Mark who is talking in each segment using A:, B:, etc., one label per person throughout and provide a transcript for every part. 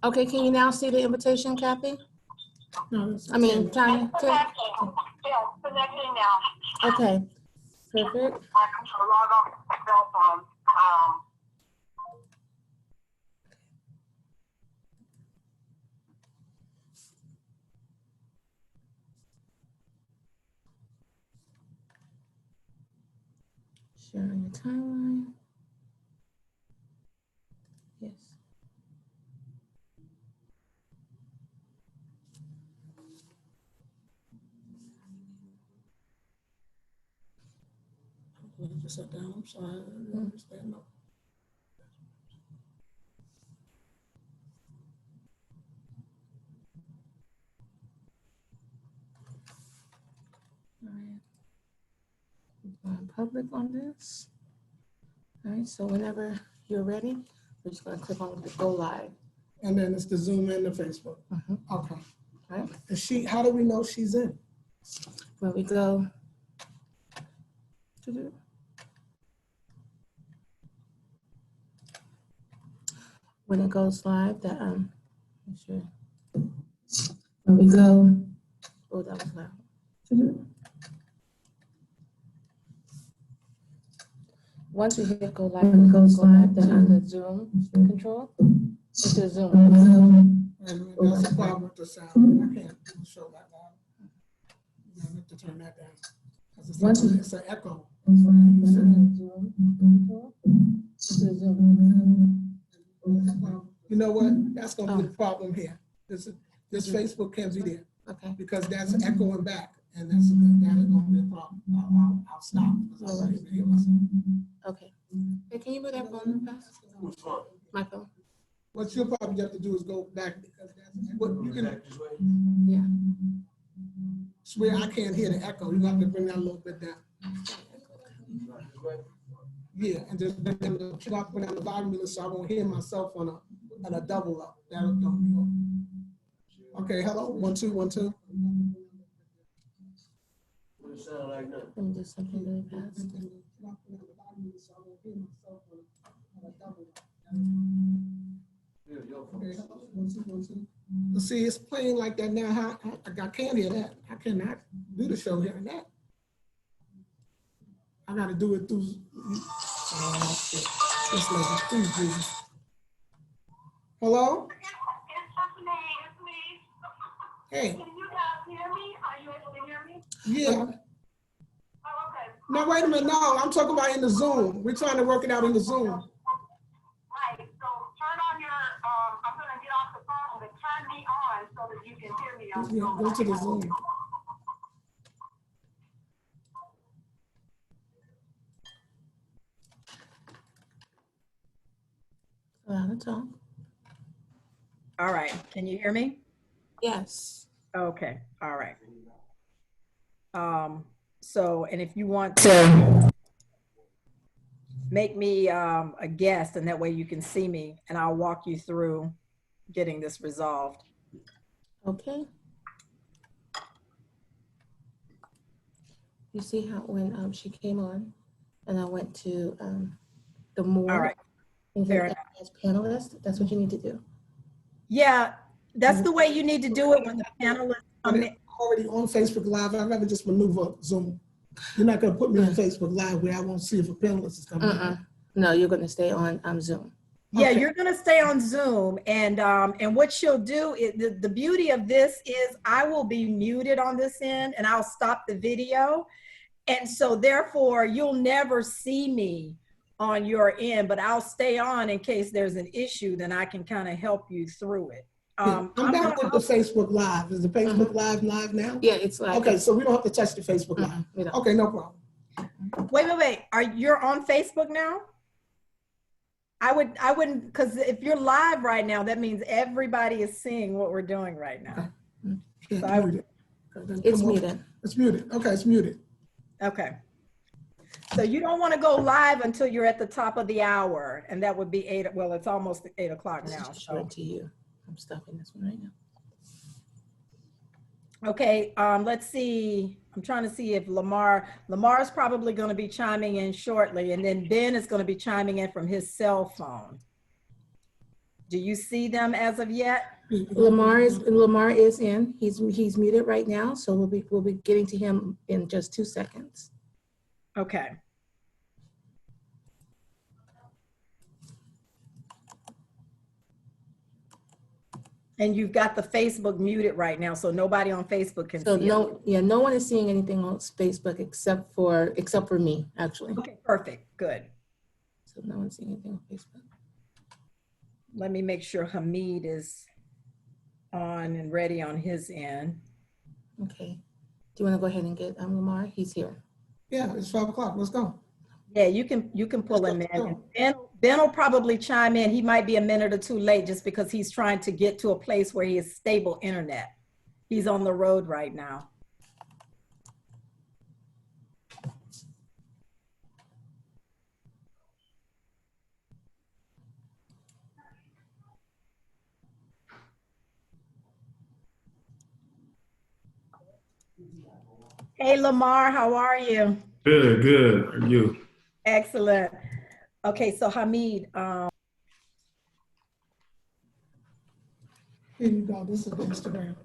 A: Okay, can you now see the invitation, Cathy?
B: No,
A: I mean, Tanya.
C: Connecting. Yes, connecting now.
A: Okay, perfect.
C: I can log off my cell phone.
A: Sharing your timeline. Yes.
B: just sat down. I'm sorry. I didn't understand. No.
A: All right. We're going public on this. All right, so whenever you're ready, we're just gonna click on the go live.
B: And then it's the Zoom and the Facebook. Okay.
A: All right,
B: Is she? How do we know she's in?
A: when we go when it goes live, that make sure when we go, oh, that was loud. Once we hit go live, when it goes live, then on the Zoom control, into the Zoom.
B: And that's the problem with the sound. I can't show that loud. I have to turn that down. Because it's an echo. You know what? That's going to be the problem here. This Facebook can't be there.
A: Okay.
B: Because that's echoing back. And that is going to be a problem. I'll stop.
A: All right. Okay. Hey, can you move that phone fast? My phone.
B: What you'll probably have to do is go back because that's what you can.
A: Yeah.
B: Swear I can't hear the echo. You have to bring that a little bit down. Yeah, and just bring down the, you have to put down the volume so I won't hear myself on a double up. That'll go. Okay, hello. 1 2 1 2.
A: Let me do something really fast.
B: See, it's playing like that now. I can't hear that. I cannot do the show hearing that. I got to do it through. This lady, please, Jesus. Hello?
C: It's me.
B: Hey.
C: Can you guys hear me? Are you able to hear me?
B: Yeah.
C: Oh, okay.
B: No, wait a minute. No, I'm talking about in the Zoom. We're trying to work it out in the Zoom.
C: Right. So turn on your, I'm going to get off the phone, but turn me on so that you can hear me.
B: Yeah, go to the Zoom.
A: Talk.
D: All right. Can you hear me?
A: Yes.
D: Okay. All right. So, and if you want to make me a guest, and that way you can see me, and I'll walk you through getting this resolved.
A: Okay. You see how when she came on, and I went to the more.
D: All right.
A: As panelist, that's what you need to do.
D: Yeah, that's the way you need to do it when the panelists come in.
B: Already on Facebook Live. I'd rather just maneuver Zoom. You're not going to put me on Facebook Live where I won't see if a panelist is coming in.
A: No, you're going to stay on Zoom.
D: Yeah,
A: Okay.
D: you're going to stay on Zoom, and what she'll do is the beauty of this is I will be muted on this end, and I'll stop the video, and so therefore you'll never see me on your end, but I'll stay on in case there's an issue. Then I can kind of help you through it.
B: I'm back with the Facebook Live. Is the Facebook Live now?
A: Yeah, it's live.
B: Okay, so we don't have to touch the Facebook Live. Okay, no problem.
D: Wait. You're on Facebook now? I wouldn't, because if you're live right now, that means everybody is seeing what we're doing right now.
B: Okay.
D: So
A: it's muted.
B: It's muted. Okay, it's muted.
D: Okay. So you don't want to go live until you're at the top of the hour, and that would be 8. Well, it's almost 8 o'clock now.
A: So to you, I'm stuffing this one right now.
D: Okay. Let's see. I'm trying to see if Lamar's probably going to be chiming in shortly, and then Ben is going to be chiming in from his cell phone. Do you see them as of yet?
A: Lamarr is in. He's muted right now, so we'll be getting to him in just 2 seconds.
D: Okay. And you've got the Facebook muted right now, so nobody on Facebook can
A: So
D: see it.
A: no one is seeing anything on Facebook except for me, actually.
D: Okay, perfect, good.
A: So no one's seeing anything on Facebook.
D: Let me make sure Hamid is on and ready on his end.
A: Okay. Do you want to go ahead and get Lamarr? He's here.
B: Yeah, it's 5 o'clock. Let's go.
D: Yeah, you can pull him in. And Ben will probably chime in. He might be a minute or two late just because he's trying to get to a place where he has stable internet. He's on the road right now. Hey, Lamarr, how are you?
E: Good, good. How are you?
D: Excellent. Okay, so Hamid,
B: Here you go. This is the Instagram.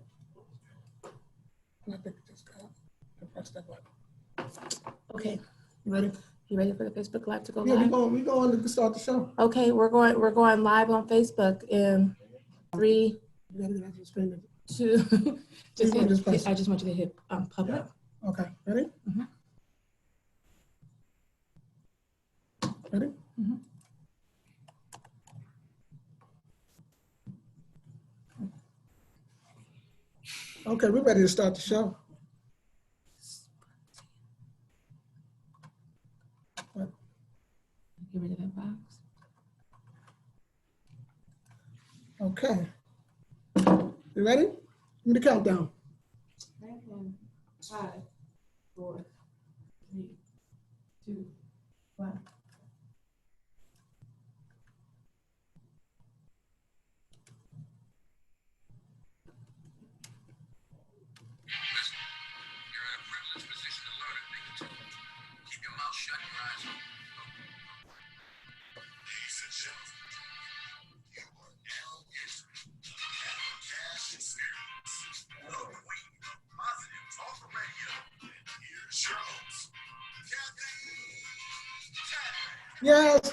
B: I think just go. Press that button.
A: Okay.
B: You ready?
A: You ready for the Facebook Live to go
B: Yeah,
A: live?
B: we going to start the show.
A: Okay, we're going live on Facebook in 3,
B: You gotta get out the screen.
A: 2.
B: press
A: I just want you to hit public.
B: Okay, ready?
A: Mhm.
B: Ready?
A: Mhm.
B: Okay, we're ready to start the show.
A: Get rid of that box.
B: Okay. You ready? Give me the countdown.
A: 5, 4, 3, 2, 1.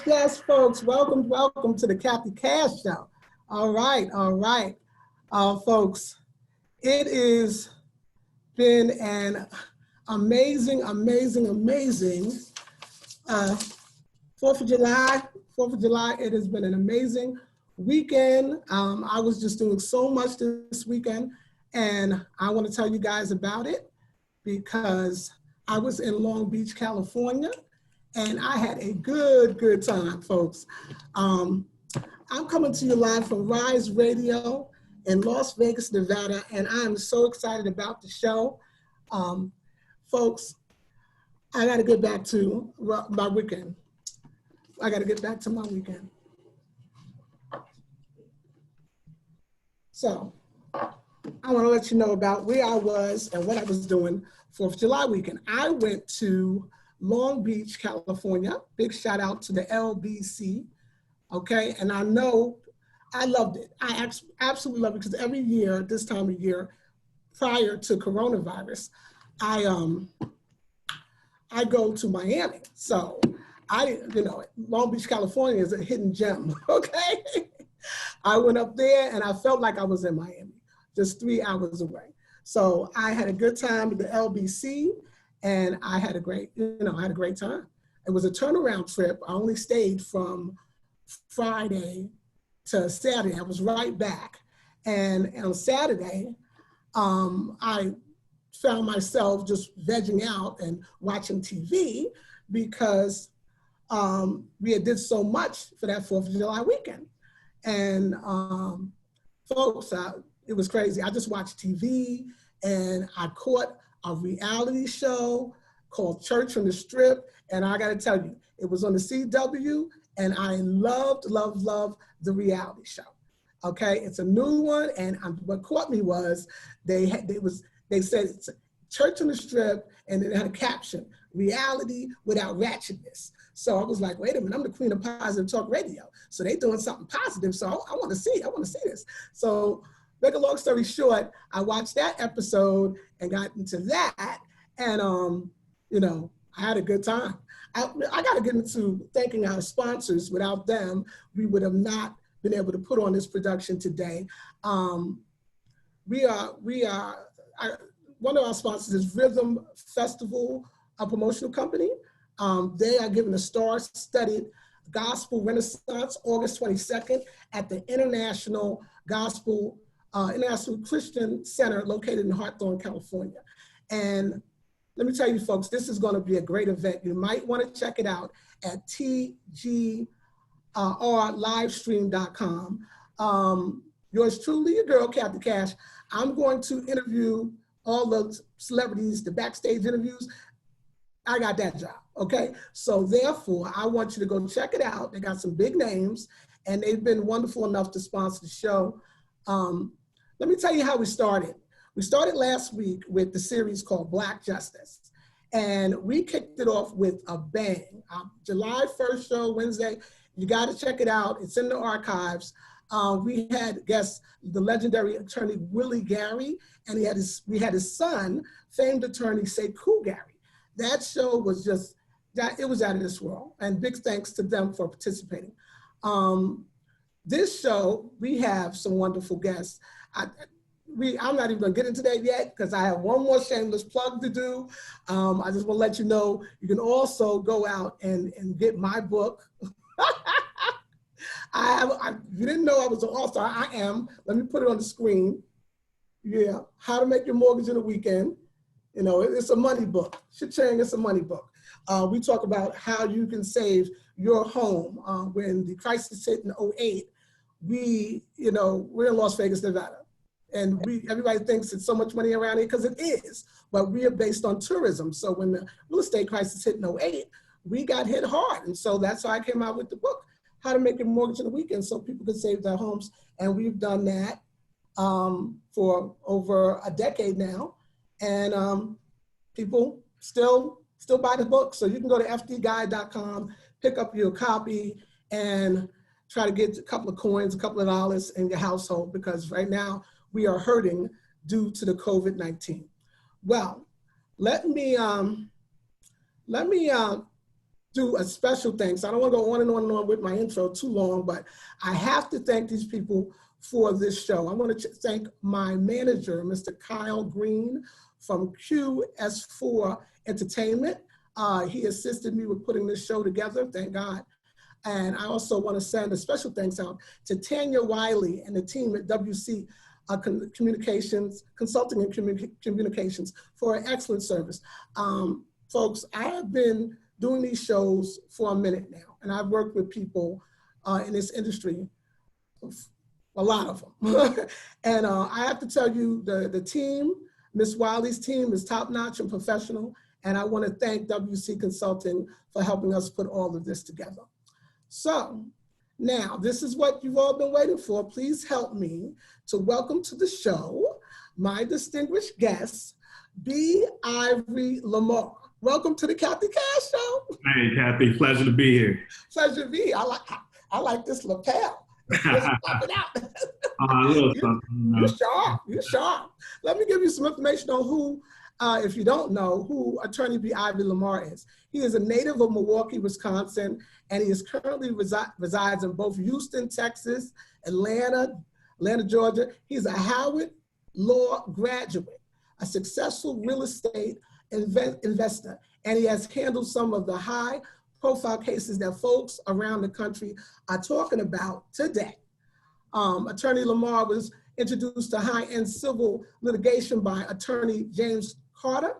B: Yes, folks. Welcome to the Cathy Cash Show. All right. Folks, it has been an amazing 4th of July. 4th of July, it has been an amazing weekend. I was just doing so much this weekend, and I want to tell you guys about it because I was in Long Beach, California, and I had a good time, folks. I'm coming to you live from Rise Radio in Las Vegas, Nevada, and I'm so excited about the show. Folks, I got to get back to my weekend. So I want to let you know about where I was and what I was doing 4th of July weekend. I went to Long Beach, California. Big shout out to the LBC. Okay, and I know I loved it. I absolutely loved it because every year, this time of year, prior to coronavirus, I go to Miami. So Long Beach, California is a hidden gem. Okay, I went up there and I felt like I was in Miami, just 3 hours away. So I had a good time at the LBC, and I had a great time. It was a turnaround trip. I only stayed from Friday to Saturday. I was right back. And on Saturday, I found myself just vegging out and watching TV because we had did so much for that 4th of July weekend. And folks, it was crazy. I just watched TV and I caught a reality show called Church on the Strip. And I gotta tell you, it was on the CW, and I loved the reality show. Okay, it's a new one, and what caught me was they said it's Church on the Strip, and it had a caption, reality without ratchetness. So I was like, wait a minute, I'm the queen of positive talk radio. So they doing something positive. So I want to see this. So make a long story short, I watched that episode and got into that. And, I had a good time. I got to get into thanking our sponsors. Without them, we would have not been able to put on this production today. One of our sponsors is Rhythm Festival, a promotional company. They are giving a star-studded Gospel Renaissance August 22nd at the International Christian Center located in Hawthorne, California. And let me tell you folks, this is going to be a great event. You might want to check it out at tgrlivestream.com. Yours truly, your girl, Cathy Cash. I'm going to interview all the celebrities, the backstage interviews. I got that job, okay? So therefore, I want you to go check it out. They got some big names, and they've been wonderful enough to sponsor the show. Let me tell you how we started. We started last week with the series called Black Justice, and we kicked it off with a bang. July 1st show, Wednesday. You got to check it out. It's in the archives. We had guests, the legendary attorney Willie Gary, and we had his son, famed attorney Sekou Gary. That show was it was out of this world, and big thanks to them for participating. This show, we have some wonderful guests. I'm not even gonna get into that yet because I have one more shameless plug to do. I just wanna let you know, you can also go out and get my book. You didn't know I was an author, I am. Let me put it on the screen. Yeah, How to Make Your Mortgage in a Weekend. It's a money book. Cha-ching, it's a money book. We talk about how you can save your home. When the crisis hit in 2008, we're in Las Vegas, Nevada. And everybody thinks it's so much money around here because it is, but we are based on tourism. So when the real estate crisis hit in 2008, we got hit hard. And so that's why I came out with the book, How to Make Your Mortgage in a Weekend, so people could save their homes. And we've done that for over a decade now. And people still buy the book. So you can go to fdguide.com, pick up your copy, and try to get a couple of coins, a couple of dollars in your household, because right now we are hurting due to the COVID-19. Well, let me do a special thanks. I don't want to go on and on and on with my intro too long, but I have to thank these people for this show. I want to thank my manager, Mr. Kyle Green from QS4 Entertainment. He assisted me with putting this show together, thank God. And I also want to send a special thanks out to Tanya Wiley and the team at WC Communications, Consulting and Communications for an excellent service. Folks, I have been doing these shows for a minute now, and I've worked with people in this industry, a lot of them. And I have to tell you, the team, Ms. Wiley's team is top-notch and professional, and I want to thank WC Consulting for helping us put all of this together. So now, this is what you've all been waiting for. Please help me to welcome to the show my distinguished guest, B. Ivory Lamarr. Welcome to the Cathy Cash Show.
E: Hey, Cathy, pleasure to be here.
B: Pleasure to be. I like this lapel. Just pop it out. You're sharp. Let me give you some information on who, if you don't know, who Attorney B. Ivory Lamarr is. He is a native of Milwaukee, Wisconsin, and he is currently resides in both Houston, Texas, Atlanta, Georgia. He's a Howard Law graduate, a successful real estate investor, and he has handled some of the high-profile cases that folks around the country are talking about today. Attorney Lamarr was introduced to high-end civil litigation by Attorney James Carter.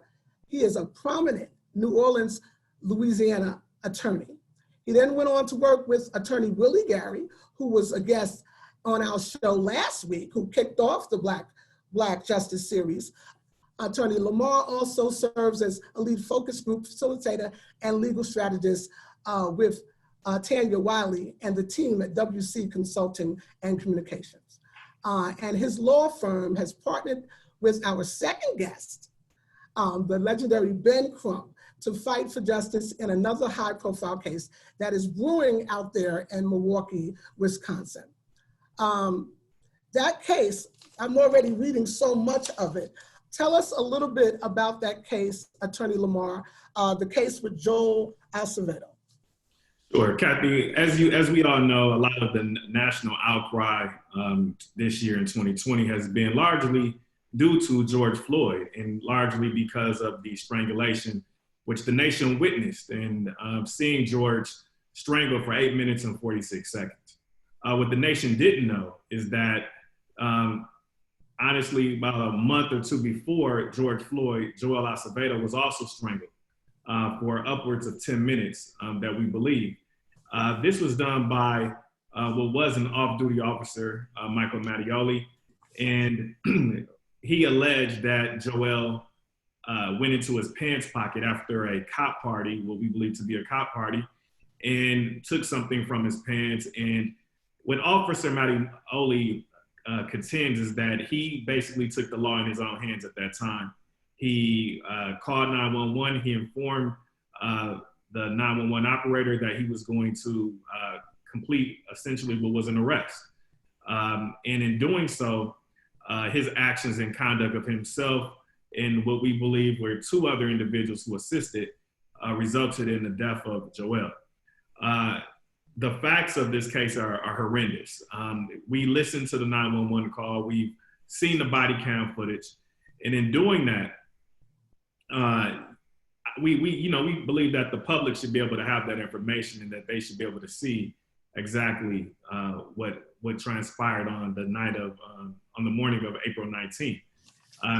B: He is a prominent New Orleans, Louisiana attorney. He then went on to work with Attorney Willie Gary, who was a guest on our show last week, who kicked off the Black Justice series. Attorney Lamarr also serves as a lead focus group facilitator and legal strategist with Tanya Wiley and the team at WC Consulting and Communications. And his law firm has partnered with our second guest, the legendary Ben Crump. to fight for justice in another high-profile case that is brewing out there in Milwaukee, Wisconsin. That case, I'm already reading so much of it. Tell us a little bit about that case, Attorney Lamarr, the case with Joel Acevedo.
E: Sure, Cathy. As we all know, a lot of the national outcry this year in 2020 has been largely due to George Floyd, and largely because of the strangulation, which the nation witnessed, and seeing George strangle for 8 minutes and 46 seconds. What the nation didn't know is that, honestly, about a month or two before George Floyd, Joel Acevedo was also strangled for upwards of 10 minutes, that we believe. This was done by what was an off-duty officer, Michael Mattioli, and he alleged that Joel went into his pants pocket after a cop party, what we believe to be a cop party, and took something from his pants. And what Officer Mattioli contends is that he basically took the law in his own hands at that time. He called 911. He informed the 911 operator that he was going to complete essentially what was an arrest. And in doing so, his actions and conduct of himself and what we believe were two other individuals who assisted resulted in the death of Joel. The facts of this case are horrendous. We listened to the 911 call. We've seen the body cam footage. And in doing that, we believe that the public should be able to have that information and that they should be able to see exactly what transpired on the night of, on the morning of April 19th.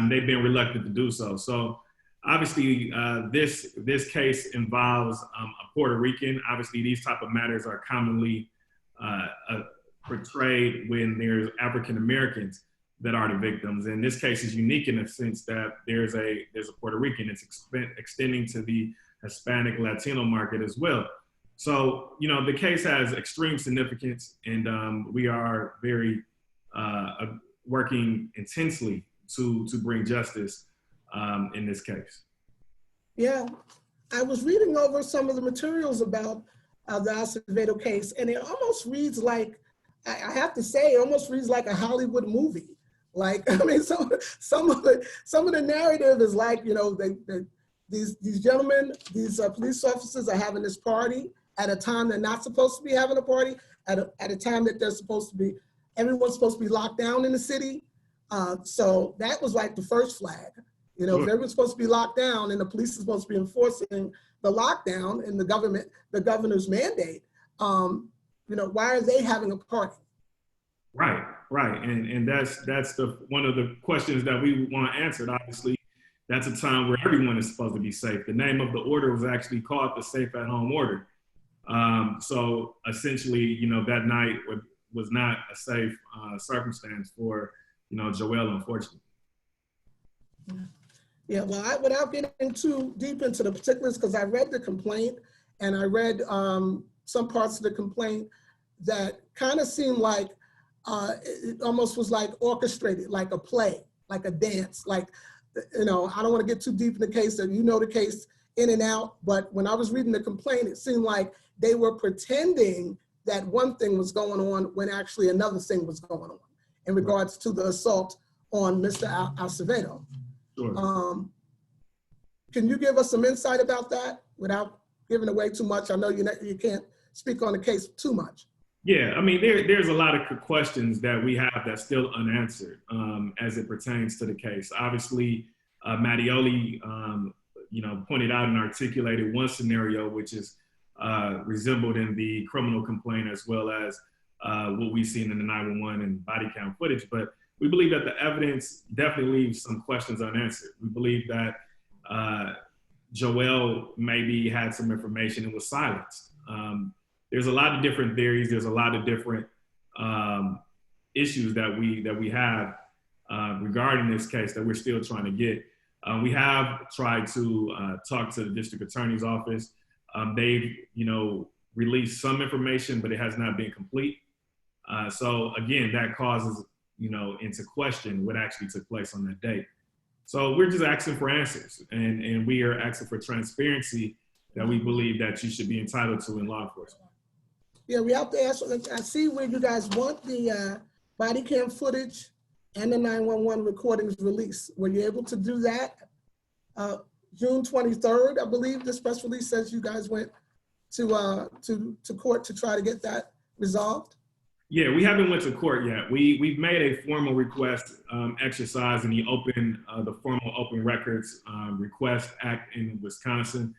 E: They've been reluctant to do so. So obviously this case involves a Puerto Rican. Obviously these type of matters are commonly portrayed when there's African Americans that are the victims. And this case is unique in the sense that there's a Puerto Rican. It's extending to the Hispanic Latino market as well. So, the case has extreme significance, and we are very working intensely to bring justice in this case.
B: Yeah, I was reading over some of the materials about the Acevedo case, and it almost reads like, I have to say, it almost reads like a Hollywood movie. Like, I mean, some of the narrative is like, these gentlemen, these police officers are having this party at a time they're not supposed to be having a party, at a time that they're supposed to be, everyone's supposed to be locked down in the city. So that was like the first flag. If everyone's supposed to be locked down and the police is supposed to be enforcing the lockdown and the governor's mandate, why are they having a party?
E: Right. And that's one of the questions that we want answered. Obviously, that's a time where everyone is supposed to be safe. The name of the order was actually called the Safe at Home Order. So essentially, that night was not a safe circumstance for, Joel, unfortunately.
B: Yeah, well, without getting too deep into the particulars, because I read the complaint and I read some parts of the complaint that kind of seemed like it almost was like orchestrated, like a play, like a dance, like, I don't want to get too deep in the case, and the case in and out, but when I was reading the complaint, it seemed like they were pretending that one thing was going on when actually another thing was going on in regards to the assault on Mr. Acevedo.
E: Sure.
B: Can you give us some insight about that without giving away too much? I know you can't speak on the case too much.
E: Yeah, I mean, there's a lot of questions that we have that's still unanswered as it pertains to the case. Obviously, Mattioli, pointed out and articulated one scenario, which is resembled in the criminal complaint as well as what we've seen in the 911 and body cam footage. But we believe that the evidence definitely leaves some questions unanswered. We believe that Joel maybe had some information and was silenced. There's a lot of different theories. There's a lot of different issues that we have regarding this case that we're still trying to get. We have tried to talk to the district attorney's office. They've, released some information, but it has not been complete. So again, that causes, into question what actually took place on that date. So we're just asking for answers, and we are asking for transparency that we believe that you should be entitled to in law enforcement.
B: Yeah, we have to ask. I see where you guys want the body cam footage and the 911 recordings released. Were you able to do that? June 23rd, I believe this press release says you guys went to court to try to get that resolved.
E: Yeah, we haven't went to court yet. We've made a formal request exercise in the formal open records request act in Wisconsin.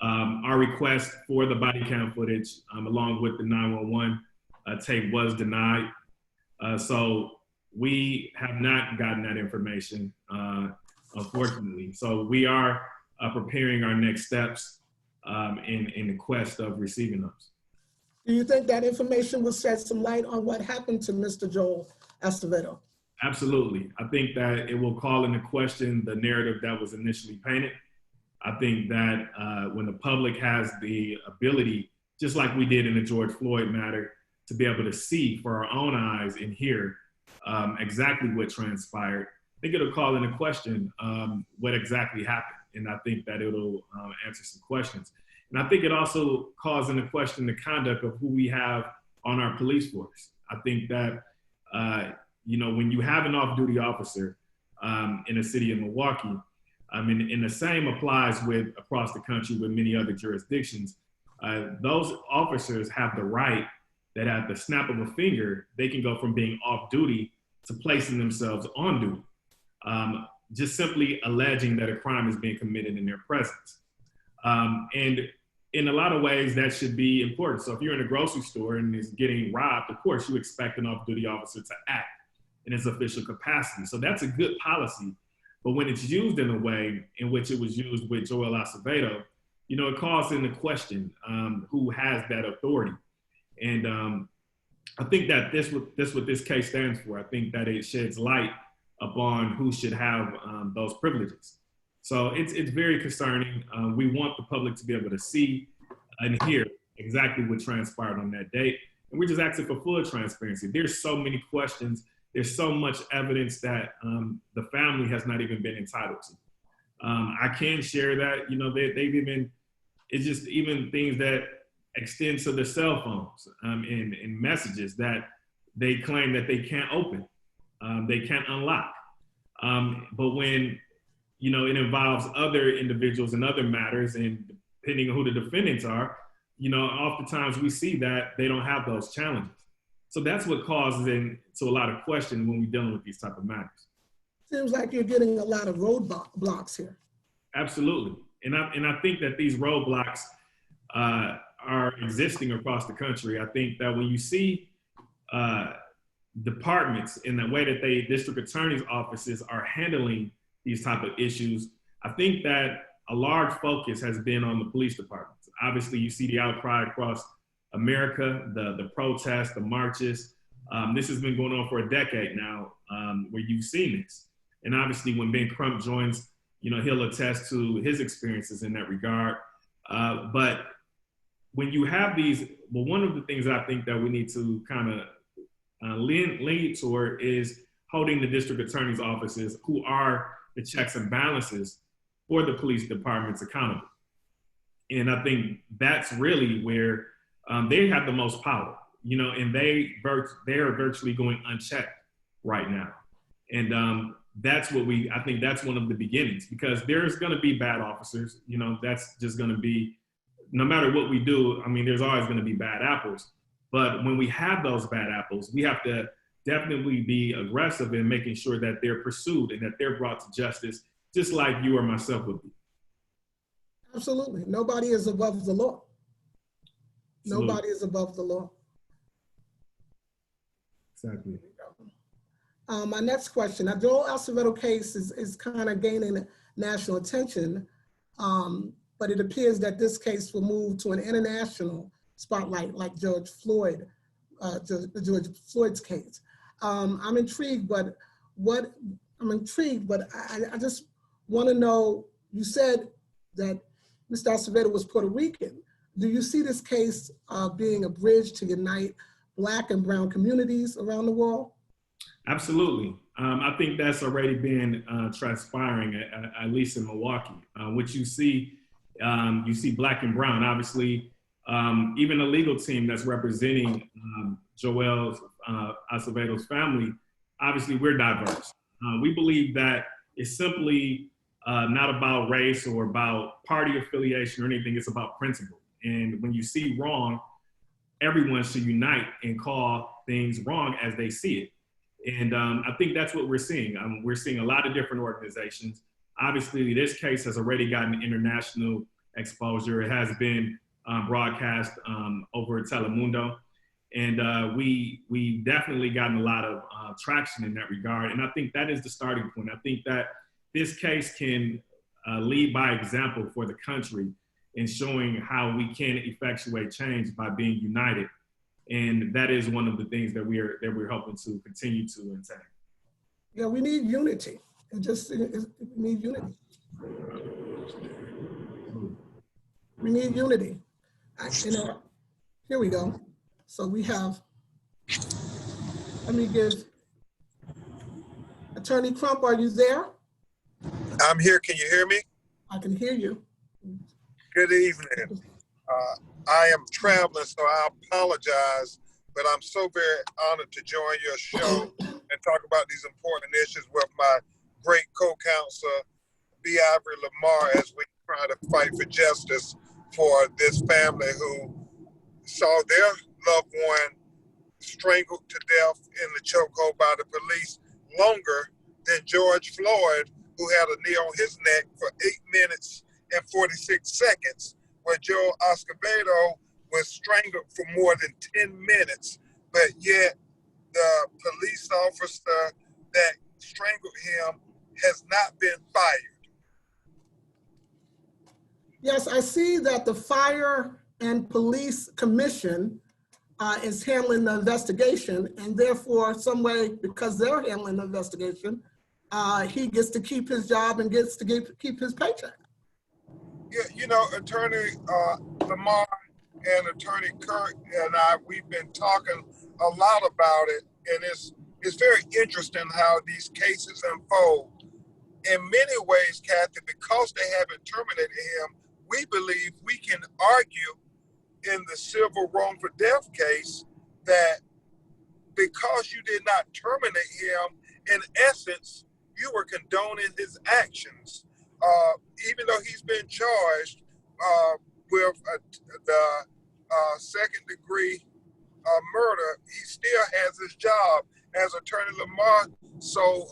E: Our request for the body cam footage, along with the 911 tape, was denied. So we have not gotten that information, unfortunately. So we are preparing our next steps in the quest of receiving those.
B: Do you think that information will shed some light on what happened to Mr. Joel Acevedo?
E: Absolutely. I think that it will call into question the narrative that was initially painted. I think that when the public has the ability, just like we did in the George Floyd matter, to be able to see for our own eyes and hear exactly what transpired, I think it'll call into question what exactly happened. And I think that it'll answer some questions. And I think it also calls into question the conduct of who we have on our police force. I think that, when you have an off-duty officer in the city of Milwaukee, and the same applies across the country with many other jurisdictions, those officers have the right that at the snap of a finger, they can go from being off-duty to placing themselves on duty, just simply alleging that a crime is being committed in their presence. And in a lot of ways, that should be important. So if you're in a grocery store and is getting robbed, of course, you expect an off-duty officer to act in his official capacity. So that's a good policy. But when it's used in a way in which it was used with Joel Acevedo, it calls into question who has that authority. And I think that this what this case stands for. I think that it sheds light upon who should have those privileges. So it's very concerning. We want the public to be able to see and hear exactly what transpired on that date. And we're just asking for full transparency. There's so many questions. There's so much evidence that the family has not even been entitled to. I can share that, they've even, it's just even things that extend to the cell phones and messages that they claim that they can't open, they can't unlock. But when, it involves other individuals and other matters, and depending on who the defendants are, oftentimes we see that they don't have those challenges. So that's what causes into a lot of question when we're dealing with these type of matters.
B: Seems like you're getting a lot of roadblocks here.
E: Absolutely. And I think that these roadblocks are existing across the country. I think that when you see departments in the way that district attorney's offices are handling these type of issues, I think that a large focus has been on the police departments. Obviously, you see the outcry across America, the protests, the marches. This has been going on for a decade now, where you've seen this. And obviously, when Ben Crump joins, he'll attest to his experiences in that regard. But when you have these, one of the things that I think that we need to kind of lean toward is holding the district attorney's offices, who are the checks and balances for the police departments, accountable. And I think that's really where they have the most power, and they are virtually going unchecked right now. And that's what I think that's one of the beginnings, because there's going to be bad officers. That's just going to be, no matter what we do, there's always going to be bad apples. But when we have those bad apples, we have to definitely be aggressive in making sure that they're pursued and that they're brought to justice, just like you or myself would be.
B: Absolutely. Nobody is above the law.
E: Absolutely.
B: Nobody is above the law.
E: Exactly.
B: My next question, the Joel Acevedo case is kind of gaining national attention, but it appears that this case will move to an international spotlight like George Floyd's case. I'm intrigued, but I just want to know, you said that Mr. Acevedo was Puerto Rican. Do you see this case being a bridge to unite Black and brown communities around the world?
E: Absolutely. I think that's already been transpiring, at least in Milwaukee. What you see black and brown. Obviously, even the legal team that's representing Joel Acevedo's family, obviously we're diverse. We believe that it's simply not about race or about party affiliation or anything. It's about principle. And when you see wrong, everyone should unite and call things wrong as they see it. And I think that's what we're seeing. We're seeing a lot of different organizations. Obviously, this case has already gotten international exposure. It has been broadcast over at Telemundo. And we definitely gotten a lot of traction in that regard. And I think that is the starting point. I think that this case can lead by example for the country in showing how we can effectuate change by being united. And that is one of the things that we're hoping to continue to attain.
B: Yeah, we need unity. We need unity. We need unity. Here we go. So we have, let me give, Attorney Crump, are you there?
F: I'm here. Can you hear me?
B: I can hear you.
F: Good evening. I am traveling, so I apologize, but I'm so very honored to join your show and talk about these important issues with my great co-counselor, B. Ivory Lamarr, as we try to fight for justice for this family who saw their loved one strangled to death in the chokehold by the police longer than George Floyd, who had a knee on his neck for 8 minutes and 46 seconds, where Joel Acevedo was strangled for more than 10 minutes, but yet the police officer that strangled him has not been fired.
B: Yes, I see that the Fire and Police Commission is handling the investigation, and therefore, some way, because they're handling the investigation, he gets to keep his job and gets to keep his paycheck.
F: Yeah, you know, Attorney Lamarr and Attorney Kirk and I, we've been talking a lot about it, and it's very interesting how these cases unfold. In many ways, Cathy, because they haven't terminated him, we believe we can argue in the civil wrongful death case that because you did not terminate him, in essence, you were condoning his actions. Even though he's been charged with the second degree murder, he still has his job. As Attorney Lamarr so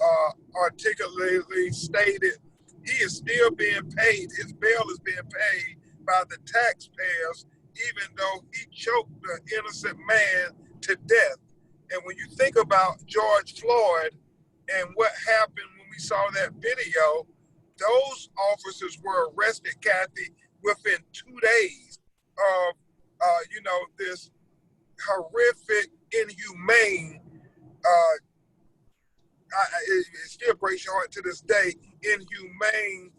F: articulately stated, he is still being paid. His bail is being paid by the taxpayers, even though he choked an innocent man to death. And when you think about George Floyd and what happened when we saw that video, those officers were arrested, Cathy, within 2 days of, this horrific, inhumane, it still breaks your heart to this day, inhumane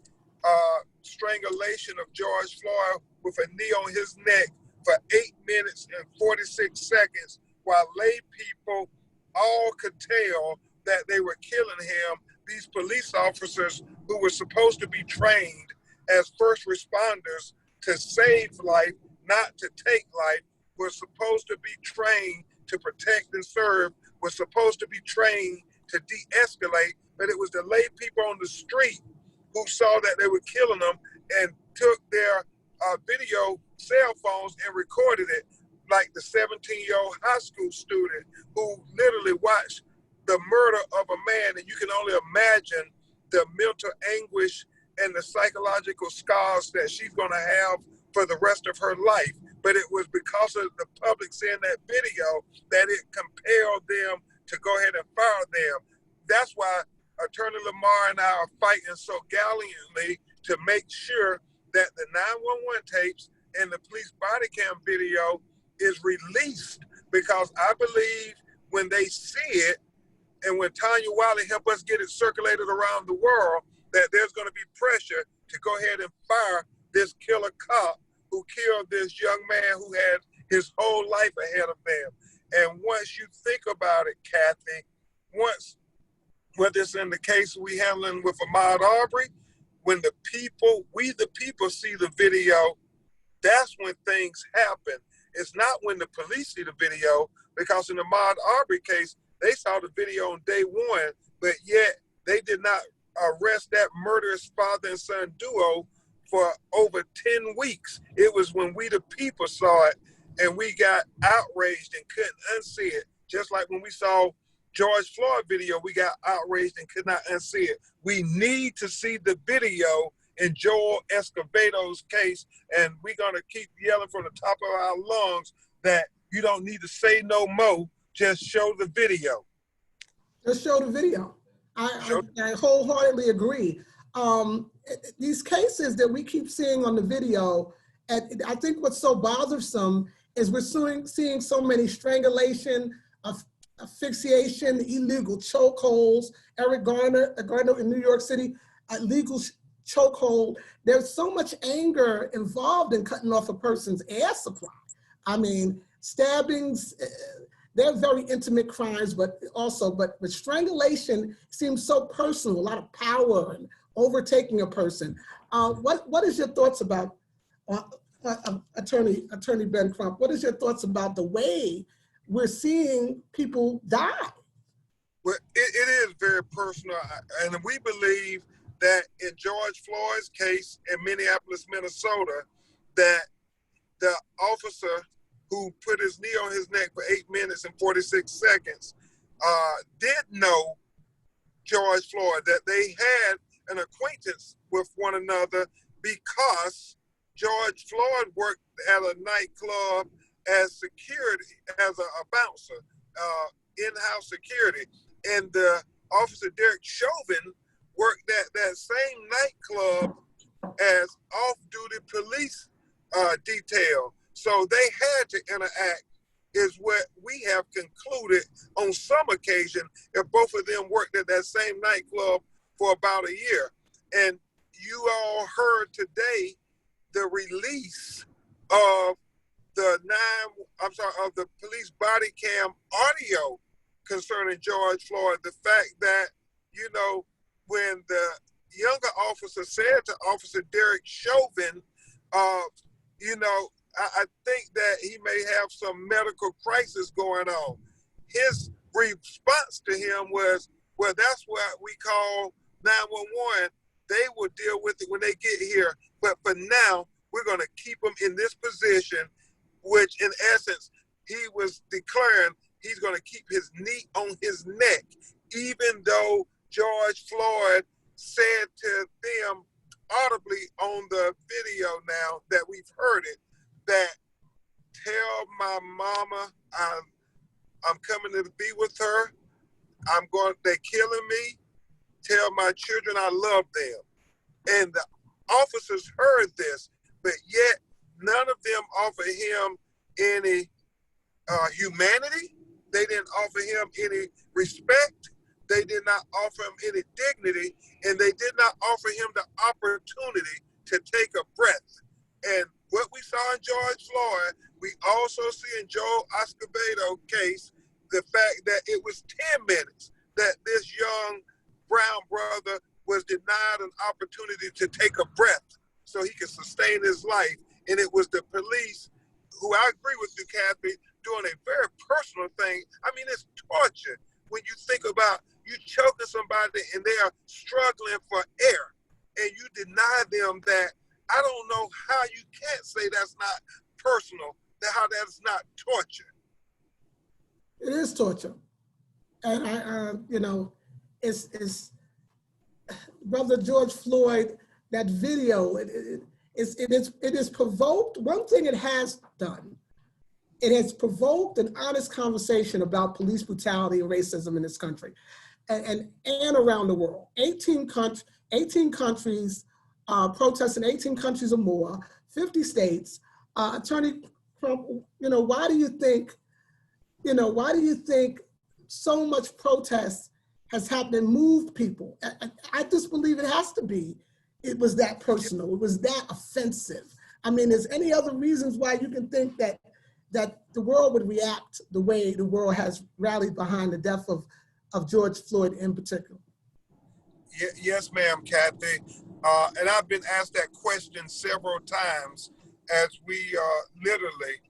F: strangulation of George Floyd with a knee on his neck for 8 minutes and 46 seconds, while lay people all could tell that they were killing him. These police officers who were supposed to be trained as first responders to save life, not to take life, were supposed to be trained to protect and serve, were supposed to be trained to de-escalate, but it was the lay people on the street who saw that they were killing them and took their video cell phones and recorded it, like the 17-year-old high school student who literally watched the murder of a man, and you can only imagine the mental anguish and the psychological scars that she's gonna have for the rest of her life. But it was because of the public seeing that video that it compelled them to go ahead and fire them. That's why Attorney Lamarr and I are fighting so gallantly to make sure that the 911 tapes and the police body cam video is released, because I believe when they see it, and when Tanya Wiley helped us get it circulated around the world, that there's going to be pressure to go ahead and fire this killer cop who killed this young man who had his whole life ahead of them. And once you think about it, Cathy, once, whether it's in the case we handling with Ahmaud Arbery, when the people, we the people see the video, that's when things happen. It's not when the police see the video, because in the Ahmaud Arbery case, they saw the video on day one, but yet they did not arrest that murderous father and son duo for over 10 weeks. It was when we the people saw it and we got outraged and couldn't unsee it. Just like when we saw George Floyd video, we got outraged and could not unsee it. We need to see the video in Joel Escobedo's case, and we're gonna keep yelling from the top of our lungs that you don't need to say no more, just show the video.
B: Just show the video. I wholeheartedly agree. These cases that we keep seeing on the video, and I think what's so bothersome is we're seeing so many strangulation, asphyxiation, illegal chokeholds. Eric Garner in New York City, illegal chokehold. There's so much anger involved in cutting off a person's air supply. I mean, stabbings, they're very intimate crimes, but strangulation seems so personal, a lot of power and overtaking a person. What is your thoughts about, Attorney Ben Crump, what is your thoughts about the way we're seeing people die?
F: Well, it is very personal, and we believe that in George Floyd's case in Minneapolis, Minnesota, that the officer who put his knee on his neck for 8 minutes and 46 seconds did know George Floyd, that they had an acquaintance with one another because George Floyd worked at a nightclub as security, as a bouncer, in-house security. And the officer, Derek Chauvin, worked at that same nightclub as off-duty police detail. So they had to interact, is what we have concluded on some occasion, if both of them worked at that same nightclub for about a year. And you all heard today the release of of the police body cam audio concerning George Floyd. The fact that, you know, when the younger officer said to Officer Derek Chauvin, you know, I think that he may have some medical crisis going on. His response to him was, well, that's what we call 911. They will deal with it when they get here. But for now, we're going to keep him in this position, which in essence, he was declaring he's going to keep his knee on his neck, even though George Floyd said to them audibly on the video now that we've heard it, that tell my mama I'm coming to be with her. They're killing me. Tell my children I love them. And the officers heard this, but yet none of them offered him any humanity. They didn't offer him any respect. They did not offer him any dignity, and they did not offer him the opportunity to take a breath. And what we saw in George Floyd, we also see in Joel Escobedo case, the fact that it was 10 minutes that this young brown brother was denied an opportunity to take a breath so he could sustain his life. And it was the police, who I agree with you, Cathy, doing a very personal thing. I mean, it's torture when you think about you choking somebody and they are struggling for air and you deny them that. I don't know how you can't say that's not personal, how that's not torture.
B: It is torture. And you know, it's Brother George Floyd, that video, it is provoked. One thing it has done, it has provoked an honest conversation about police brutality and racism in this country and around the world. 18 countries, protests in 18 countries or more, 50 states. Attorney Crump, you know, why do you think so much protest has happened and moved people? I just believe it has to be. It was that personal. It was that offensive. I mean, there's any other reasons why you can think that the world would react the way the world has rallied behind the death of of George Floyd in particular?
F: Yes, ma'am, Cathy. And I've been asked that question several times as we literally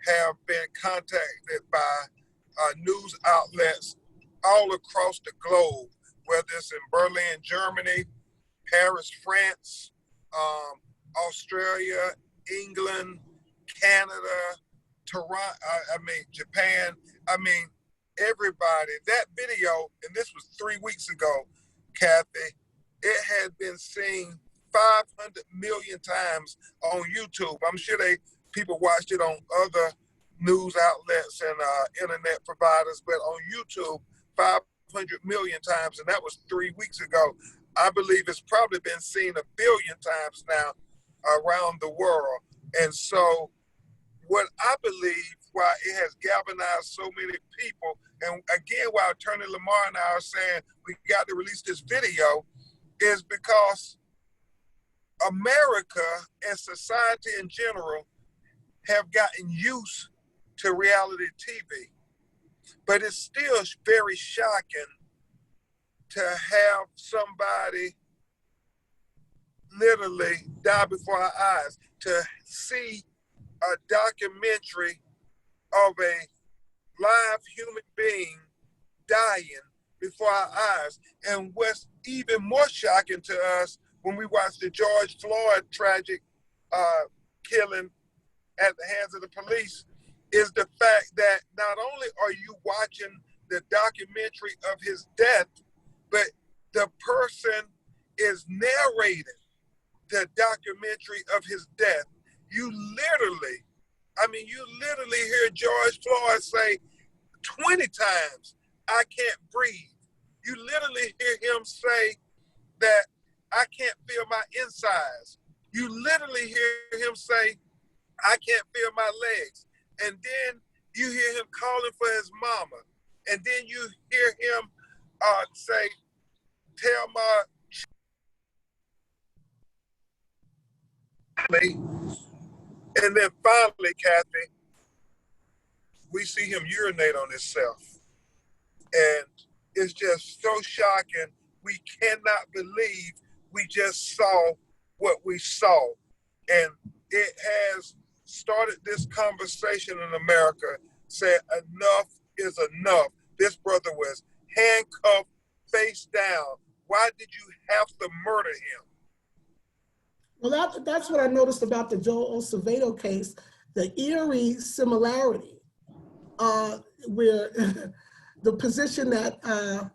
F: have been contacted by news outlets all across the globe, whether it's in Berlin, Germany, Paris, France, Australia, England, Canada, Toronto, Japan. Everybody. That video, and this was 3 weeks ago, Cathy, it had been seen 500 million times on YouTube. I'm sure people watched it on other news outlets and internet providers, but on YouTube, 500 million times, and that was 3 weeks ago. I believe it's probably been seen 1 billion times now around the world. And so what I believe, why it has galvanized so many people, and again, why Attorney Lamarr and I are saying we got to release this video, is because America and society in general have gotten used to reality TV. But it's still very shocking to have somebody literally die before our eyes, to see a documentary of a live human being dying before our eyes. And what's even more shocking to us when we watch the George Floyd tragic killing at the hands of the police is the fact that not only are you watching the documentary of his death, but the person is narrating the documentary of his death. You literally hear George Floyd say 20 times, "I can't breathe." You literally hear him say that I can't feel my insides. You literally hear him say, "I can't feel my legs." And then you hear him calling for his mama. And then you hear him say, "Tell my family." And then finally, Cathy, we see him urinate on himself. And it's just so shocking. We cannot believe we just saw what we saw. And it has started this conversation in America, said enough is enough. This brother was handcuffed, face down. Why did you have to murder him?
B: Well, that's what I noticed about the Joel Acevedo case, the eerie similarity, where the position that the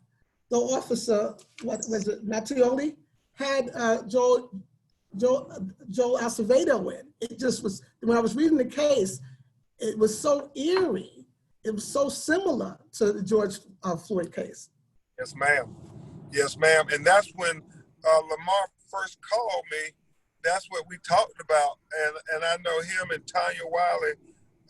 B: officer, what was it, Mattioli, had Joel Acevedo in. It just was, when I was reading the case, it was so eerie. It was so similar to the George Floyd case.
F: Yes, ma'am. Yes, ma'am. And that's when Lamarr first called me. That's what we talked about. And I know him and Tanya Wiley,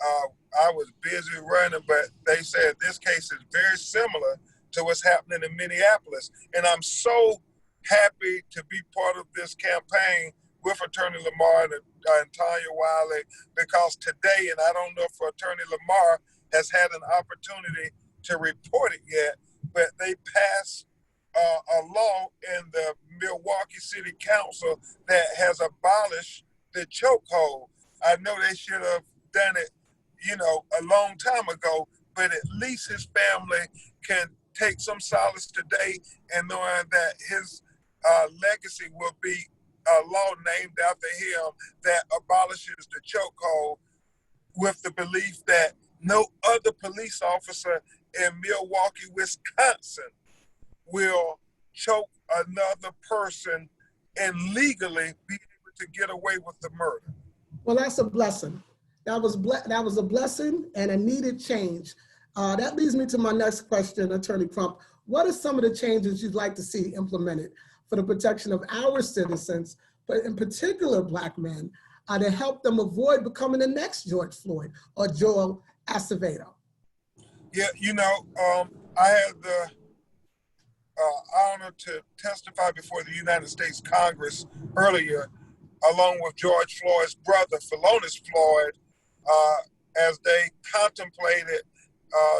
F: I was busy running, but they said this case is very similar to what's happening in Minneapolis. And I'm so happy to be part of this campaign with Attorney Lamarr and Tanya Wiley, because today, and I don't know if Attorney Lamarr has had an opportunity to report it yet, but they passed a law in the Milwaukee City Council that has abolished the chokehold. I know they should have done it, a long time ago, but at least his family can take some solace today in knowing that his legacy will be a law named after him that abolishes the chokehold, with the belief that no other police officer in Milwaukee, Wisconsin will choke another person and legally be able to get away with the murder.
B: Well, that's a blessing. That was a blessing and a needed change. That leads me to my next question, Attorney Crump. What are some of the changes you'd like to see implemented for the protection of our citizens, but in particular Black men, to help them avoid becoming the next George Floyd or Joel Acevedo?
F: Yeah, I had the honor to testify before the United States Congress earlier, along with George Floyd's brother, Philonis Floyd, as they contemplated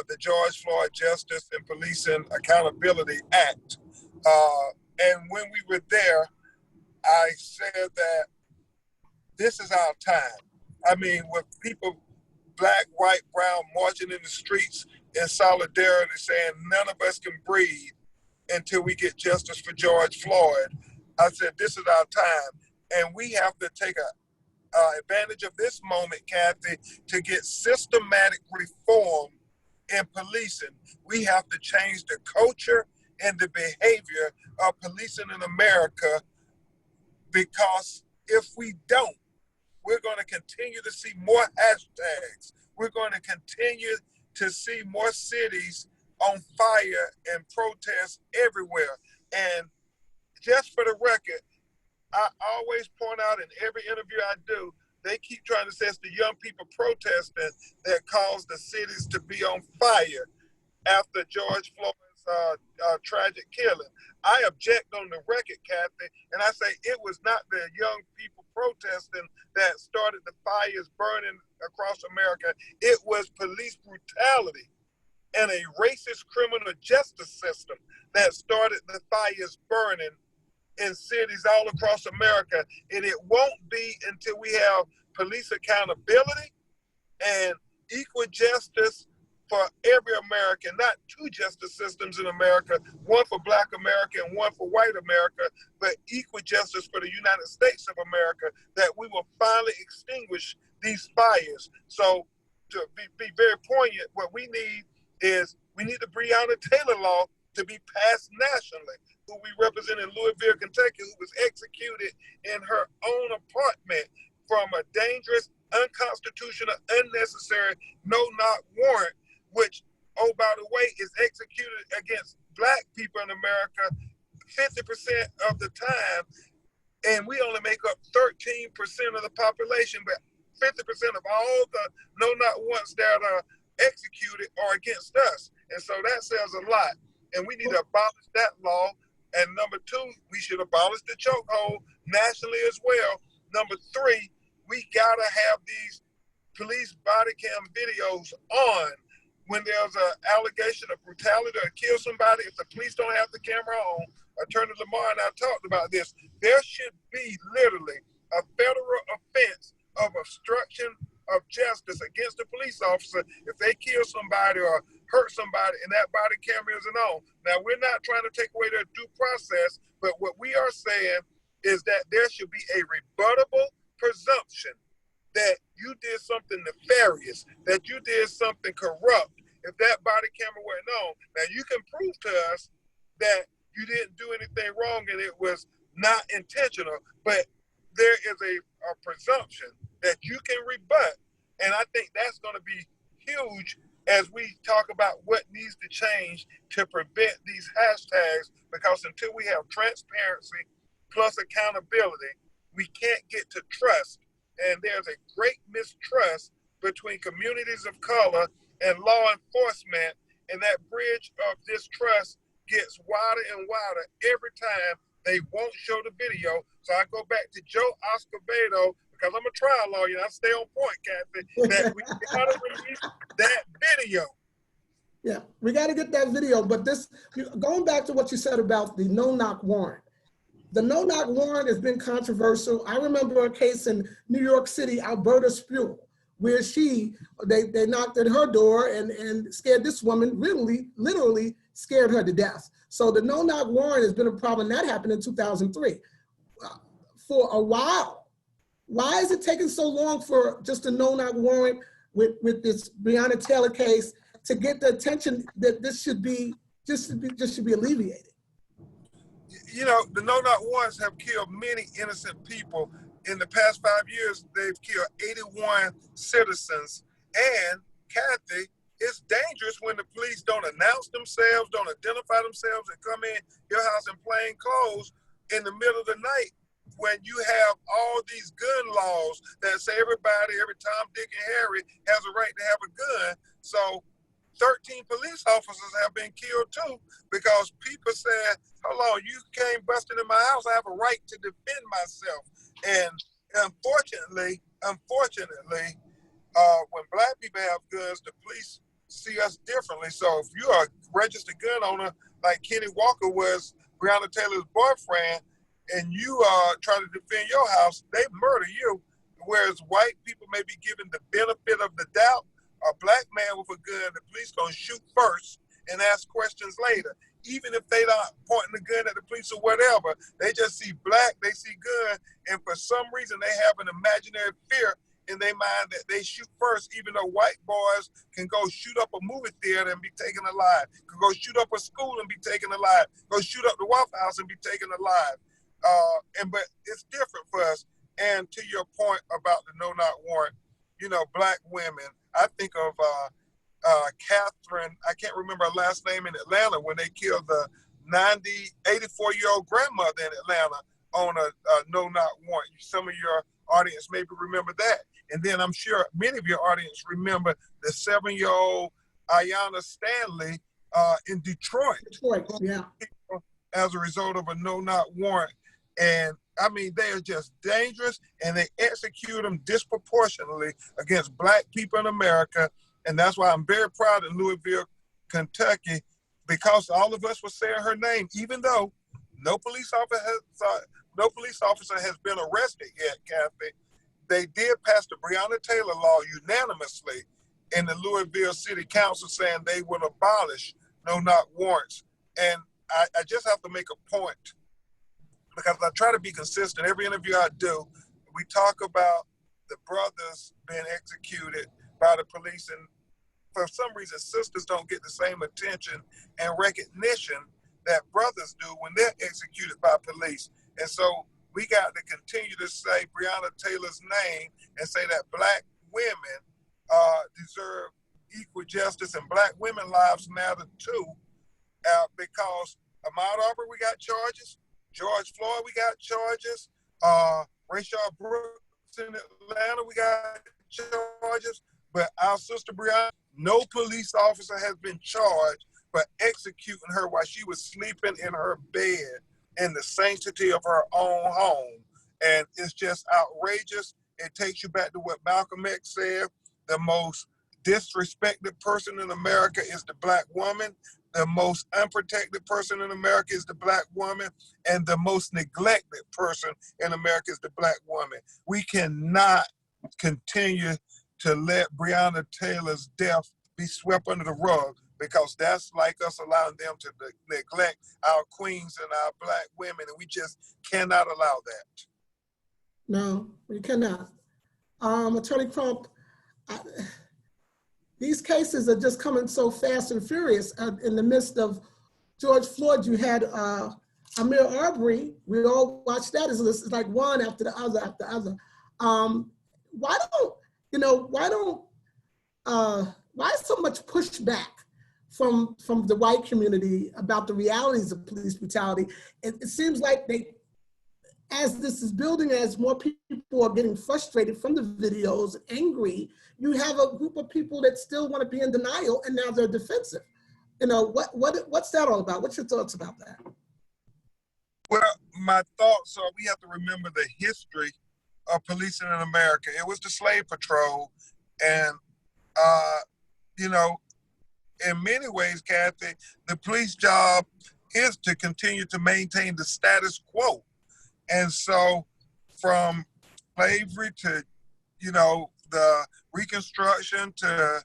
F: the George Floyd Justice and Policing Accountability Act. And when we were there, I said that this is our time. I mean, with people, black, white, brown, marching in the streets in solidarity saying none of us can breathe until we get justice for George Floyd. I said, this is our time. And we have to take advantage of this moment, Cathy, to get systematic reform in policing. We have to change the culture and the behavior of policing in America, because if we don't, we're going to continue to see more hashtags. We're going to continue to see more cities on fire and protests everywhere. And just for the record, I always point out in every interview I do, they keep trying to say it's the young people protesting that caused the cities to be on fire after George Floyd's tragic killing. I object on the record, Cathy, and I say it was not the young people protesting that started the fires burning across America. It was police brutality and a racist criminal justice system that started the fires burning in cities all across America. And it won't be until we have police accountability and equal justice for every American, not two justice systems in America, one for Black America and one for white America, but equal justice for the United States of America, that we will finally extinguish these fires. So to be very poignant, what we need is we need the Breonna Taylor law to be passed nationally, who we represent in Louisville, Kentucky, who was executed in her own apartment from a dangerous, unconstitutional, unnecessary, no-knock warrant, which, oh, by the way, is executed against Black people in America 50% of the time, and we only make up 13% of the population, but 50% of all the no-knock warrants that are executed are against us. And so that says a lot. And we need to abolish that law. And number two, we should abolish the chokehold nationally as well. Number three, we gotta have these police body cam videos on when there's an allegation of brutality or kill somebody. If the police don't have the camera on, Attorney Lamarr and I talked about this, there should be literally a federal offense of obstruction of justice against a police officer if they kill somebody or hurt somebody and that body camera isn't on. Now, we're not trying to take away their due process, but what we are saying is that there should be a rebuttable presumption that you did something nefarious, that you did something corrupt if that body camera wasn't on. Now, you can prove to us that you didn't do anything wrong and it was not intentional, but there is a presumption that you can rebut. And I think that's going to be huge as we talk about what needs to change to prevent these hashtags, because until we have transparency plus accountability, we can't get to trust. And there's a great mistrust between communities of color and law enforcement, and that bridge of distrust gets wider and wider every time they won't show the video. So I go back to Joe Escobedo, because I'm a trial lawyer and I stay on point, Cathy, that we gotta release that video.
B: Yeah, we got to get that video. But this, going back to what you said about the no-knock warrant. The no-knock warrant has been controversial. I remember a case in New York City, Alberta Spruill, where they knocked at her door and scared this woman, literally scared her to death. So the no-knock warrant has been a problem. That happened in 2003. For a while, why is it taking so long for just a no-knock warrant with this Breonna Taylor case to get the attention that this should be alleviated?
F: You know, the no-knock warrants have killed many innocent people. In the past 5 years, they've killed 81 citizens. And Cathy, it's dangerous when the police don't announce themselves, don't identify themselves, and come in your house in plain clothes in the middle of the night, when you have all these gun laws that say everybody, every Tom, Dick, and Harry has a right to have a gun. So 13 police officers have been killed too, because people said, hold on, you came busting in my house, I have a right to defend myself. And unfortunately, when Black people have guns, the police see us differently. So if you're a registered gun owner, like Kenny Walker was Breonna Taylor's boyfriend, and you try to defend your house, they murder you. Whereas white people may be given the benefit of the doubt, a black man with a gun, the police gonna shoot first and ask questions later. Even if they not pointing the gun at the police or whatever, they just see black, they see gun, and for some reason they have an imaginary fear in their mind that they shoot first, even though white boys can go shoot up a movie theater and be taken alive, can go shoot up a school and be taken alive, go shoot up the Waffle House and be taken alive. But it's different for us. And to your point about the no-knock warrant, you know, black women, I think of Catherine, I can't remember her last name, in Atlanta when they killed the 84-year-old grandmother in Atlanta on a no-knock warrant. Some of your audience maybe remember that. And then I'm sure many of your audience remember the 7-year-old Ayanna Stanley in Detroit.
B: Yeah.
F: As a result of a no-knock warrant. And I mean, they are just dangerous, and they execute them disproportionately against black people in America. And that's why I'm very proud in Louisville, Kentucky, because all of us were saying her name, even though no police officer has been arrested yet, Cathy. They did pass the Breonna Taylor law unanimously in the Louisville City Council, saying they would abolish no-knock warrants. And I just have to make a point, because I try to be consistent. Every interview I do, we talk about the brothers being executed by the police, and for some reason, sisters don't get the same attention and recognition that brothers do when they're executed by police. And so we got to continue to say Breonna Taylor's name and say that black women deserve equal justice, and black women lives matter too, because Ahmaud Arbery, we got charges. George Floyd, we got charges. Rayshard Brooks in Atlanta, we got charges. But our sister Breonna, no police officer has been charged for executing her while she was sleeping in her bed in the sanctity of her own home. And it's just outrageous. It takes you back to what Malcolm X said: the most disrespected person in America is the black woman. The most unprotected person in America is the black woman, and the most neglected person in America is the black woman. We cannot continue to let Breonna Taylor's death be swept under the rug, because that's like us allowing them to neglect our queens and our black women, and we just cannot allow that.
B: No, we cannot. Attorney Crump, these cases are just coming so fast and furious. In the midst of George Floyd, you had Ahmaud Arbery. We all watched that. It's like one after the other after the other. Why so much pushback from the white community about the realities of police brutality? It seems like as this is building, as more people are getting frustrated from the videos, angry, you have a group of people that still want to be in denial, and now they're defensive. You know, what's that all about? What's your thoughts about that?
F: Well, my thoughts are, we have to remember the history of policing in America. It was the slave patrol, and in many ways, Cathy, the police job is to continue to maintain the status quo. And so from slavery to, the Reconstruction to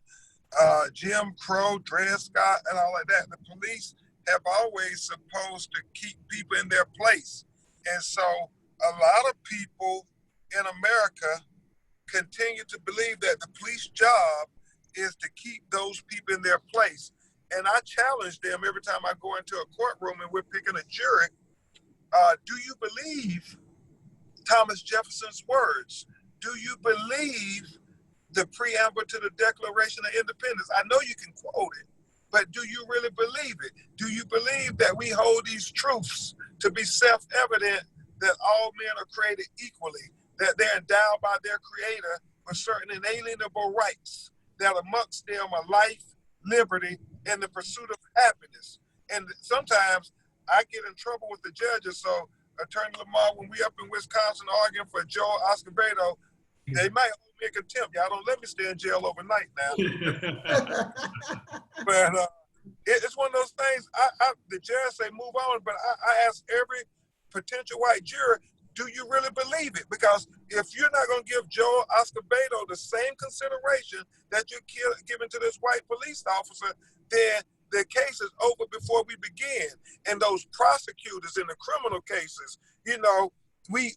F: Jim Crow, Dred Scott, and all like that, the police have always supposed to keep people in their place. And so a lot of people in America continue to believe that the police job is to keep those people in their place. And I challenge them every time I go into a courtroom and we're picking a jury. Do you believe Thomas Jefferson's words? Do you believe the preamble to the Declaration of Independence? I know you can quote it, but do you really believe it? Do you believe that we hold these truths to be self-evident, that all men are created equally, that they're endowed by their creator with certain inalienable rights, that amongst them are life, liberty, and the pursuit of happiness? And sometimes I get in trouble with the judges. So Attorney Lamarr, when we up in Wisconsin arguing for Joe Escobedo, They might hold me in contempt. Y'all don't let me stay in jail overnight now. But it's one of those things. The judge say move on, but I ask every potential white juror, do you really believe it? Because if you're not going to give Joel Escobedo the same consideration that you're giving to this white police officer, then the case is over before we begin. And those prosecutors in the criminal cases, you know, we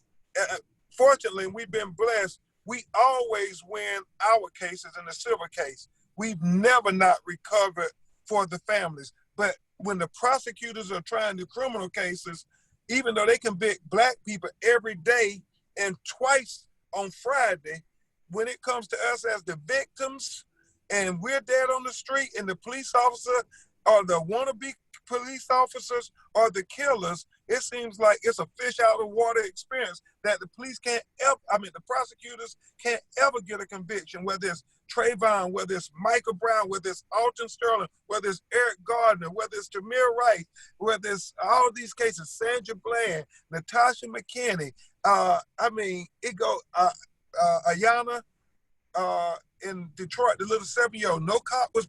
F: fortunately we've been blessed. We always win our cases in the civil case. We've never not recovered for the families. But when the prosecutors are trying to criminal cases, even though they convict black people every day and twice on Friday, when it comes to us as the victims and we're dead on the street and the police officer or the wannabe police officers or the killers, it seems like it's a fish out of water experience that the police can't ever, the prosecutors can't ever get a conviction, whether it's Trayvon, whether it's Michael Brown, whether it's Alton Sterling, whether it's Eric Gardner, whether it's Tamir Rice, whether it's all these cases, Sandra Bland, Natasha McKinney, it go, Ayanna in Detroit, the little 7-year-old, no cop was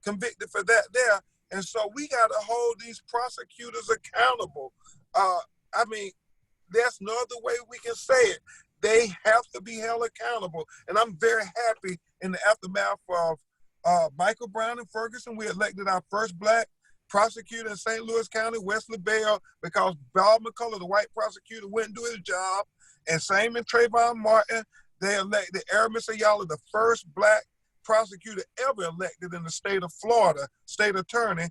F: convicted for that there. And so we got to hold these prosecutors accountable. There's no other way we can say it. They have to be held accountable. And I'm very happy in the aftermath of Michael Brown and Ferguson, we elected our first black prosecutor in St. Louis County, Wesley Bell, because Bob McCullough, the white prosecutor, wouldn't do his job. And same in Trayvon Martin, they elected Aramis Ayala, the first black prosecutor ever elected in the state of Florida, state attorney,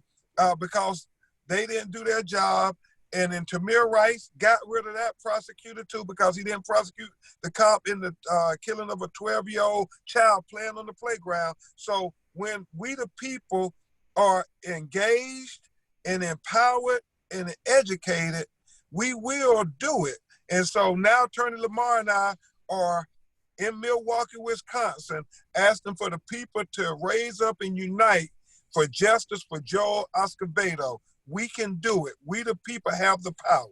F: because they didn't do their job. And then Tamir Rice got rid of that prosecutor too because he didn't prosecute the cop in the killing of a 12-year-old child playing on the playground. So when we the people are engaged and empowered and educated, we will do it. And so now Attorney Lamarr and I are in Milwaukee, Wisconsin, asking for the people to raise up and unite for justice for Joel Escobedo. We can do it. We the people have the power.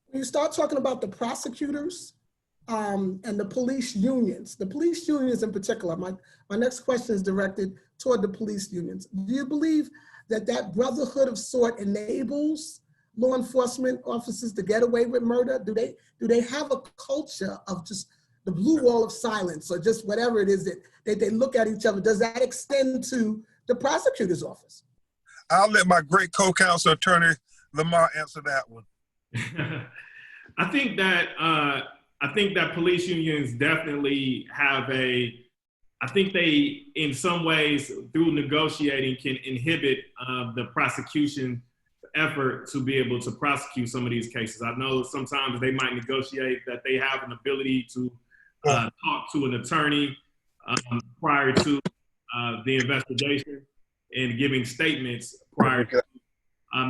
B: When you start talking about the prosecutors and the police unions in particular, my next question is directed toward the police unions. Do you believe that brotherhood of sort enables law enforcement officers to get away with murder? Do they have a culture of just the blue wall of silence or just whatever it is that they look at each other? Does that extend to the prosecutor's office?
F: I'll let my great co-counsel Attorney Lamarr answer that one.
E: I think that police unions definitely have I think they, in some ways, through negotiating, can inhibit the prosecution effort to be able to prosecute some of these cases. I know sometimes they might negotiate that they have an ability to talk to an attorney prior to the investigation and giving statements prior to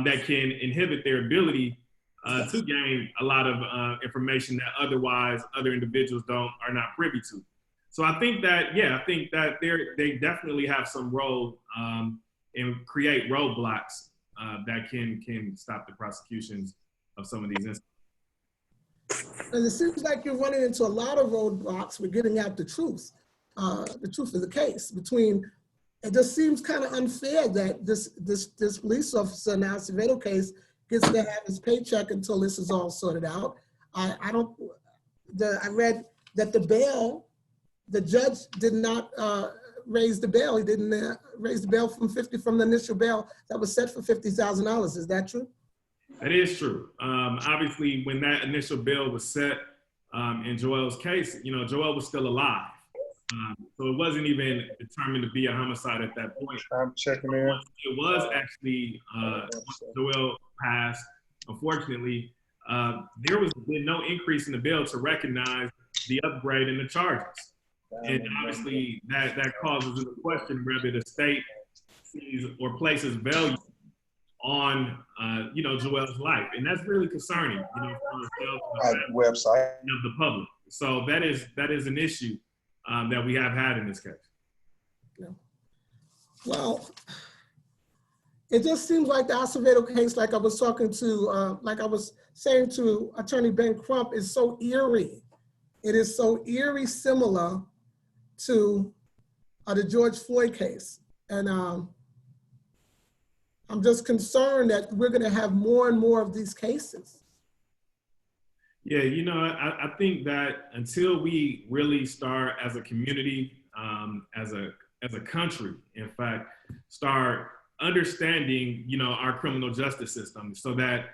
E: that can inhibit their ability to gain a lot of information that otherwise other individuals are not privy to. So I think that they definitely have some role and create roadblocks that can stop the prosecutions of some of these incidents.
B: And it seems like you're running into a lot of roadblocks with getting out the truth of the case. It just seems kind of unfair that this police officer in the Acevedo case gets to have his paycheck until this is all sorted out. I read that the judge did not raise the bail. He didn't raise the bail from the initial bail that was set for $50,000. Is that true?
E: That is true. Obviously, when that initial bail was set in Joel's case, Joel was still alive. So it wasn't even determined to be a homicide at that point.
F: I'm checking in.
E: It was actually, Joel passed, unfortunately, there was no increase in the bail to recognize the upgrade in the charges. And obviously that causes a question whether the state sees or places value on, Joel's life. And that's really concerning, for ourselves
F: Website
E: and of the public. So that is an issue that we have had in this case.
B: Yeah. Well, it just seems like the Acevedo case, like I was saying to Attorney Ben Crump, is so eerie it is so eerie similar to the George Floyd case. And I'm just concerned that we're gonna have more and more of these cases.
E: Yeah, you know, I think that until we really start as a community, as a country, in fact, start understanding, you know, our criminal justice system, so that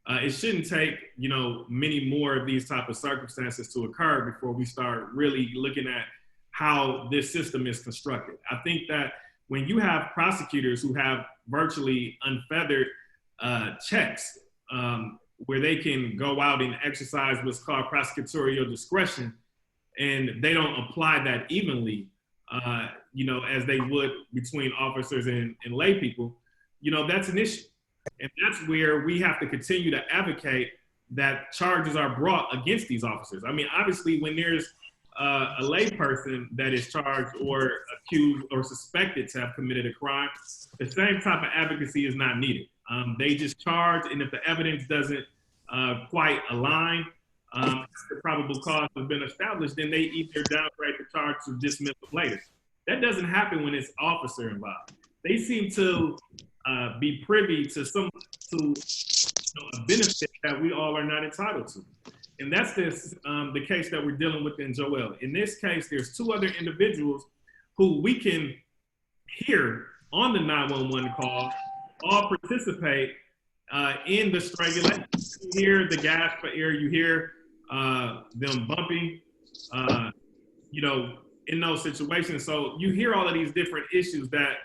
E: it shouldn't take, you know, many more of these type of circumstances to occur before we start really looking at how this system is constructed. I think that when you have prosecutors who have virtually unfeathered checks, where they can go out and exercise what's called prosecutorial discretion, and they don't apply that evenly, you know, as they would between officers and lay people, you know, that's an issue. And that's where we have to continue to advocate that charges are brought against these officers. I mean, obviously, when there's a lay person that is charged or accused or suspected to have committed a crime, the same type of advocacy is not needed. They just charge, and if the evidence doesn't quite align, the probable cause has been established, then they either downgrade the charge or dismiss it later. That doesn't happen when it's officer involved. They seem to be privy to a benefit that we all are not entitled to. And that's the case that we're dealing with in Joel. In this case, there's two other individuals who we can hear on the 911 call all participate in the strangulation. You hear the gasp for air, you hear them bumping, you know, in those situations. So you hear all of these different issues that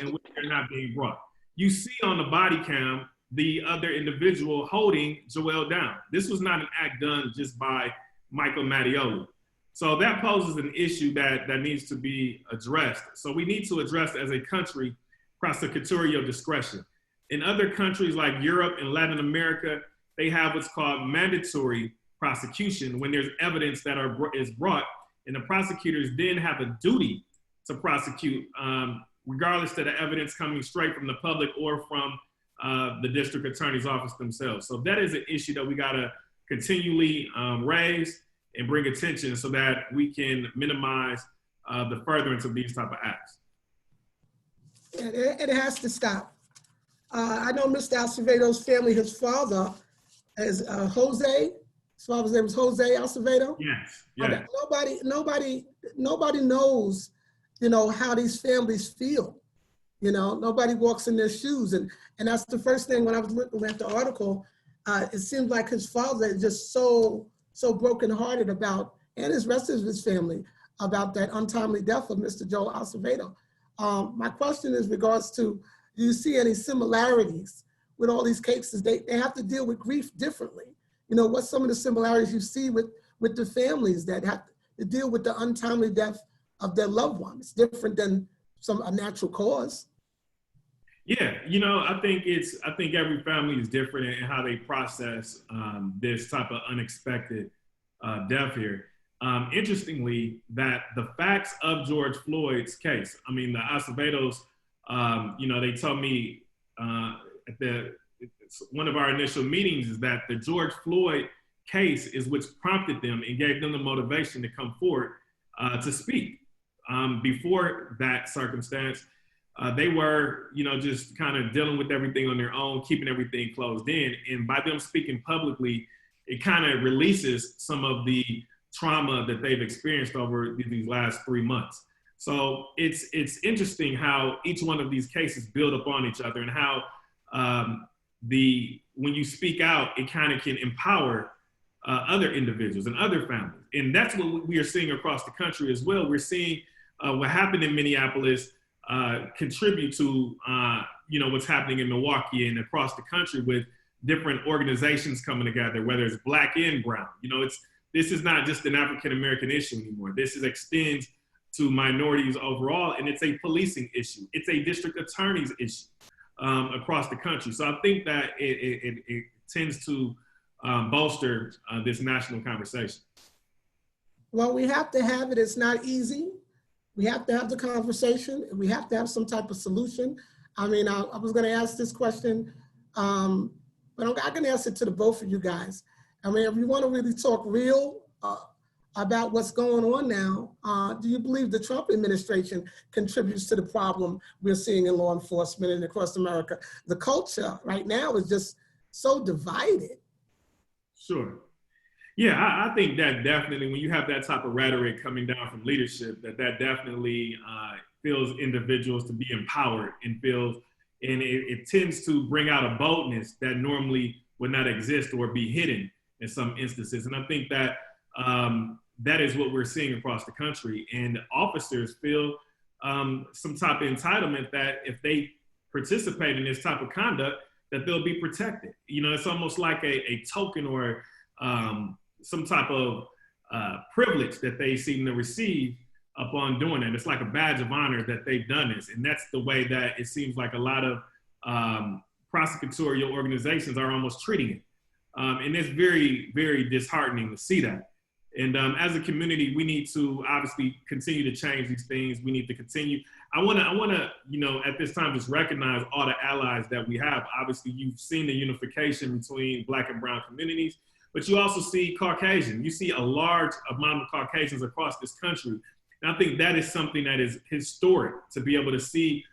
E: in which they're not being brought. You see on the body cam the other individual holding Joel down. This was not an act done just by Michael Mattioli. So that poses an issue that needs to be addressed. So we need to address as a country prosecutorial discretion. In other countries like Europe and Latin America, they have what's called mandatory prosecution when there's evidence that is brought, and the prosecutors then have a duty to prosecute regardless of the evidence coming straight from the public or from the district attorney's office themselves. So that is an issue that we gotta continually raise and bring attention so that we can minimize the furtherance of these type of acts.
B: It has to stop. I know Mr. Acevedo's family, his father is Jose. His father's name is Jose Acevedo.
E: Yes.
B: Okay. Nobody knows, you know, how these families feel. You know, nobody walks in their shoes. And that's the first thing when I was looking at the article, it seems like his father is just so brokenhearted about, and his rest of his family, about that untimely death of Mr. Joel Acevedo. My question is regards to, do you see any similarities with all these cases? They have to deal with grief differently. You know, what's some of the similarities you see with the families that have to deal with the untimely death of their loved ones, different than a natural cause?
E: Yeah, you know, I think every family is different in how they process this type of unexpected death here. Interestingly, that the facts of George Floyd's case, I mean, the Acevedos, you know, they told me at one of our initial meetings is that the George Floyd case is which prompted them and gave them the motivation to come forward to speak. Before that circumstance, they were, you know, just kind of dealing with everything on their own, keeping everything closed in. And by them speaking publicly, it kind of releases some of the trauma that they've experienced over these last 3 months. So it's interesting how each one of these cases build upon each other, and how when you speak out, it kind of can empower other individuals and other families. And that's what we are seeing across the country as well. We're seeing what happened in Minneapolis contribute to you know, what's happening in Milwaukee and across the country with different organizations coming together, whether it's Black and brown. You know, this is not just an African-American issue anymore. This extends to minorities overall, and it's a policing issue. It's a district attorney's issue across the country. So I think that it tends to bolster this national conversation.
B: Well, we have to have it. It's not easy. We have to have the conversation, and we have to have some type of solution. I mean, I was going to ask this question, but I'm going to ask it to the both of you guys. I mean, if you want to really talk real about what's going on now. Do you believe the Trump administration contributes to the problem we're seeing in law enforcement and across America? The culture right now is just so divided.
E: Sure. Yeah, I think that definitely when you have that type of rhetoric coming down from leadership, that definitely feels individuals to be empowered and it tends to bring out a boldness that normally would not exist or be hidden in some instances. And I think that that is what we're seeing across the country. And officers feel some type of entitlement that if they participate in this type of conduct, that they'll be protected. You know, it's almost like a token or some type of privilege that they seem to receive upon doing it. It's like a badge of honor that they've done this. And that's the way that it seems like a lot of prosecutorial organizations are almost treating it. And it's very, very disheartening to see that. And as a community, we need to obviously continue to change these things. We need to continue. I want to, you know, at this time, just recognize all the allies that we have. Obviously, you've seen the unification between Black and brown communities, but you also see Caucasian. You see a large amount of Caucasians across this country. And I think that is something that is historic, to be able to see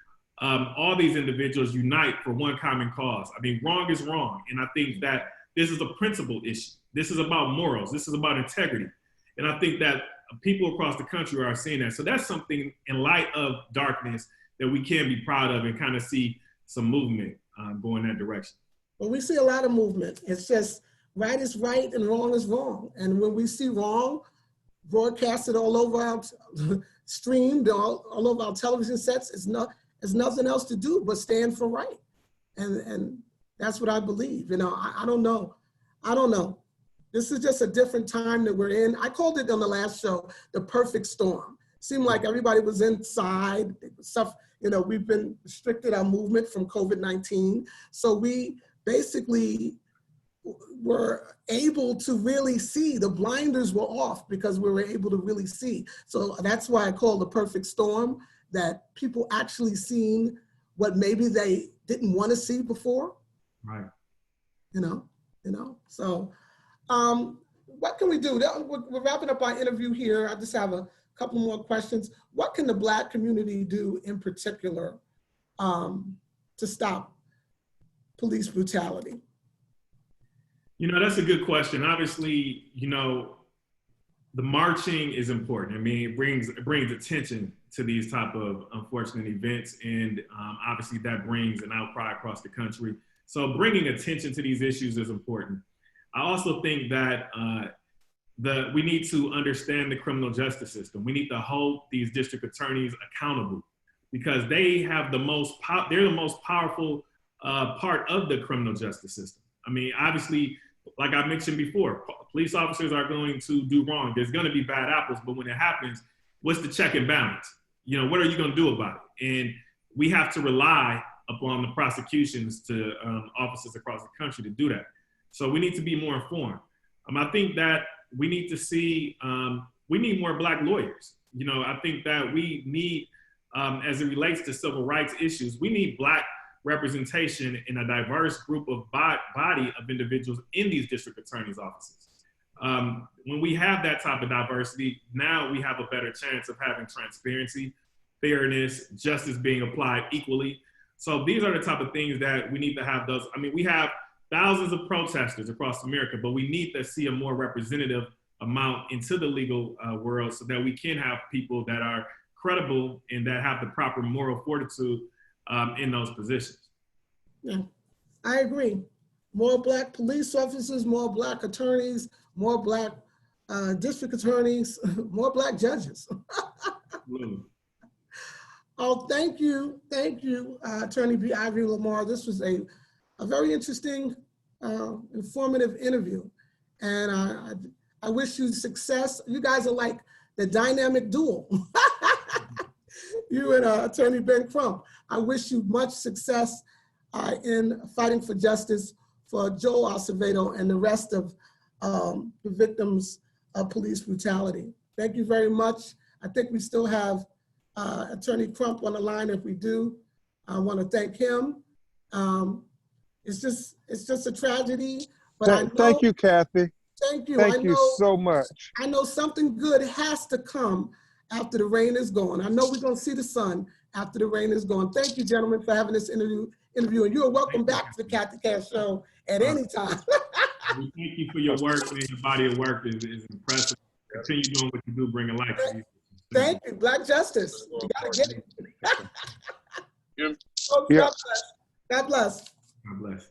E: all these individuals unite for one common cause. I mean, wrong is wrong. And I think that this is a principle issue. This is about morals. This is about integrity. And I think that people across the country are seeing that. So that's something in light of darkness that we can be proud of and kind of see some movement going that direction.
B: Well, we see a lot of movement. It's just right is right and wrong is wrong. And when we see wrong broadcasted all over our streamed all over our television sets, it's nothing else to do but stand for right. And that's what I believe. You know, I don't know. This is just a different time that we're in. I called it on the last show, the perfect storm. Seemed like everybody was inside, stuff, you know, we've been restricted our movement from COVID-19. So we basically were able to really see, the blinders were off because we were able to really see. So that's why I call the perfect storm, that people actually seen what maybe they didn't want to see before.
E: Right.
B: You know, so what can we do? We're wrapping up our interview here. I just have a couple more questions. What can the Black community do in particular to stop police brutality?
E: You know, that's a good question. Obviously, you know, the marching is important. I mean, it brings attention to these type of unfortunate events. And obviously that brings an outcry across the country. So bringing attention to these issues is important. I also think that we need to understand the criminal justice system. We need to hold these district attorneys accountable because they have they're the most powerful part of the criminal justice system. I mean, obviously, like I mentioned before, police officers are going to do wrong. There's going to be bad apples, but when it happens, what's the check and balance? You know, what are you going to do about it? And we have to rely upon the prosecutions to officers across the country to do that. So we need to be more informed. I think that we need to see, we need more Black lawyers. You know, I think that we need, as it relates to civil rights issues, we need Black representation in a diverse group of body of individuals in these district attorneys' offices. When we have that type of diversity, now we have a better chance of having transparency, fairness, justice being applied equally. So these are the type of things that we need to have those. I mean, we have thousands of protesters across America, but we need to see a more representative amount into the legal world so that we can have people that are credible and that have the proper moral fortitude in those positions.
B: Yeah, I agree. More Black police officers, more Black attorneys, more Black district attorneys, more Black judges. Oh, thank you, Attorney B. Ivy Lamarr. This was a very interesting, informative interview. And I wish you success. You guys are like the dynamic duo. You and Attorney Ben Crump. I wish you much success in fighting for justice for Joel Acevedo and the rest of the victims of police brutality. Thank you very much. I think we still have Attorney Crump on the line. If we do, I want to thank him. It's just a tragedy. But
G: Thank you, Cathy.
B: Thank you.
F: Thank you so much.
B: I know something good has to come after the rain is gone. I know we're going to see the sun after the rain is gone. Thank you, gentlemen, for having this interview. And you are welcome back to the Cathy Cash Show at any time.
E: We thank you for your work, man. Your body of work is impressive. Continue doing what you do, bringing light to these.
B: Thank you. Black justice. You got to get it.
F: Yeah.
B: God bless. God bless.
E: God bless.